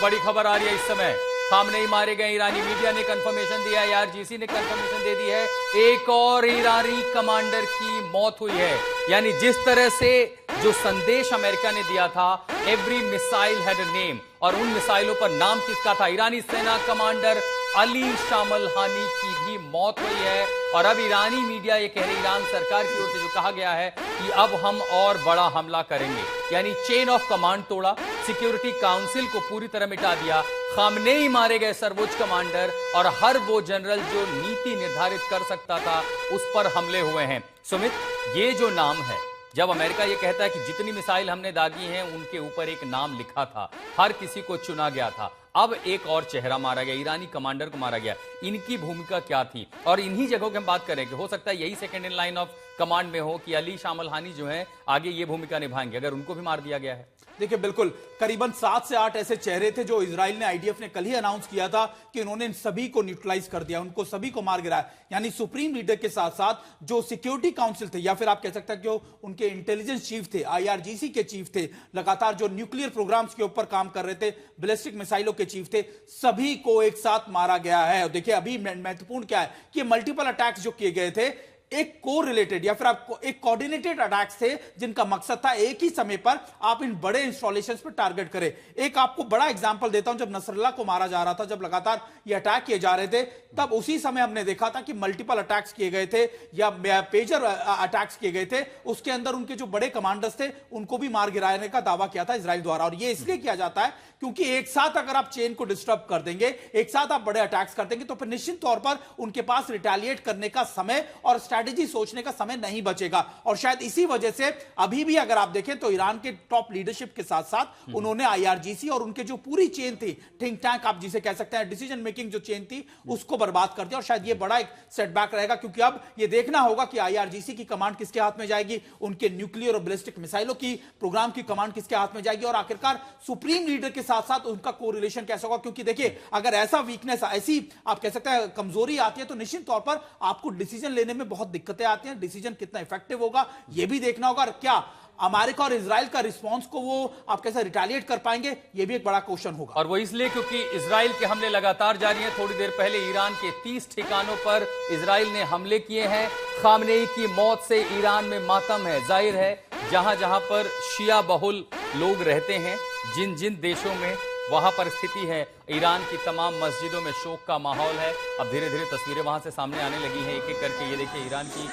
बड़ी खबर आ रही है इस समय। खामनेई मारे गए, ईरानी मीडिया ने कंफर्मेशन दिया है, आईआरजीसी ने कंफर्मेशन दे दी है, एक और ईरानी कमांडर की मौत हुई है। यानी जिस तरह से जो संदेश अमेरिका ने दिया था, every missile had a name, और उन मिसाइलों पर नाम किसका था? ईरानी सेना कमांडर अली शामलहानी की भी मौत हुई है। और अब ईरानी मीडिया ये कह रही, ईरान सरकार की ओर से जो कहा गया है कि अब हम और बड़ा हमला करेंगे, यानी चेन ऑफ कमांड तोड़ा, सिक्योरिटी काउंसिल को पूरी तरह मिटा दिया। खामनेई मारे गए सर्वोच्च कमांडर और हर वो जनरल जो नीति निर्धारित कर सकता था, उस पर हमले हुए हैं। सुमित, ये जो नाम है, जब अमेरिका ये कहता है कि जितनी मिसाइल हमने दागी हैं उनके ऊपर एक नाम लिखा था, हर किसी को चुना गया था, अब एक और चेहरा मारा गया, ईरानी कमांडर को मारा गया, इनकी भूमिका क्या थी? और इन्हीं जगहों की हम बात करें कि हो सकता है यही second in line of command में हो कि अली शामलहानी जो है आगे ये भूमिका निभाएंगे, अगर उनको भी मार दिया गया है। देखिए, बिल्कुल करीबन 7 से 8 ऐसे चेहरे थे जो इजराइल ने, आईडीएफ ने कल ही अनाउंस किया था कि उन्होंने इन सभी को न्यूट्रलाइज कर दिया, उनको सभी को मार गिराया। यानी सुप्रीम लीडर के साथ साथ जो सिक्योरिटी काउंसिल थे, या फिर आप कह सकते हैं जो उनके इंटेलिजेंस चीफ थे, आईआरजीसी के चीफ थे, लगातार जो न्यूक्लियर प्रोग्राम्स के ऊपर काम कर रहे थे, बैलिस्टिक मिसाइलों के चीफ थे, सभी को एक साथ मारा गया है। और देखिए, अभी महत्वपूर्ण क्या है कि मल्टीपल अटैक्स जो किए गए थे, एक को रिलेटेड या फिर आपको एक कोऑर्डिनेटेड अटैक्स थे, जिनका मकसद था एक ही समय पर आप इन बड़े इंस्टॉलेशंस पर टारगेट करें। एक आपको बड़ा एग्जांपल देता हूं, जब नसरल्ला को मारा जा रहा था, जब लगातार ये अटैक किए जा रहे थे, तब उसी समय हमने देखा था कि मल्टीपल अटैक्स किए गए थे या पेजर अटैक्स किए गए थे। उसके अंदर उनके जो बड़े कमांडर्स थे उनको भी मार गिराने का दावा किया था इजराइल द्वारा। और ये इसलिए किया जाता है क्योंकि एक साथ अगर आप चेन को डिस्टर्ब कर देंगे, एक साथ आप बड़े अटैक्स कर देंगे, तो फिर निश्चित तौर पर उनके पास रिटेलिएट करने का समय और स्ट्रैटेजी सोचने का समय नहीं बचेगा। और शायद इसी वजह से अभी भी अगर आप देखें तो ईरान के टॉप लीडरशिप के साथ साथ उन्होंने आईआरजीसी और उनके जो पूरी चेन थी, थिंक टैंक आप जिसे कह सकते हैं, डिसीजन मेकिंग जो चेन थी, उसको बर्बाद कर दिया। और शायद ये बड़ा एक सेटबैक रहेगा, क्योंकि अब ये देखना होगा कि आईआरजीसी की कमांड किसके हाथ में जाएगी, उनके न्यूक्लियर और बैलिस्टिक मिसाइलों की प्रोग्राम की कमांड किसके हाथ में जाएगी, और आखिरकार सुप्रीम लीडर के साथ साथ उनका कोरिलेशन कैसा होगा। क्योंकि देखिए, अगर ऐसा वीकनेस, ऐसी आप कह सकते हैं कमजोरी आती है, तो निश्चित तौर पर आपको डिसीजन लेने में बहुत दिक्कतें आती हैं। डिसीजन कितना इफेक्टिव होगा यह भी देखना होगा, और क्या अमेरिका और इजराइल का रिस्पांस को वो आप कैसे रिटेलिएट कर पाएंगे, ये भी एक बड़ा क्वेश्चन होगा। और वो इसलिए क्योंकि इजराइल के हमले लगातार जारी हैं। थोड़ी देर पहले ईरान के 30 ठिकानों पर इजराइल ने हमले किए हैं। खामनेई की मौत से ईरान में मातम है। जाहिर है जहां जहां पर शिया बहुल लोग रहते हैं, जिन जिन देशों में वहां पर स्थिति है, ईरान की तमाम मस्जिदों में शोक का माहौल है। अब धीरे धीरे तस्वीरें वहां से सामने आने लगी हैं एक एक करके। ये देखिए, ईरान की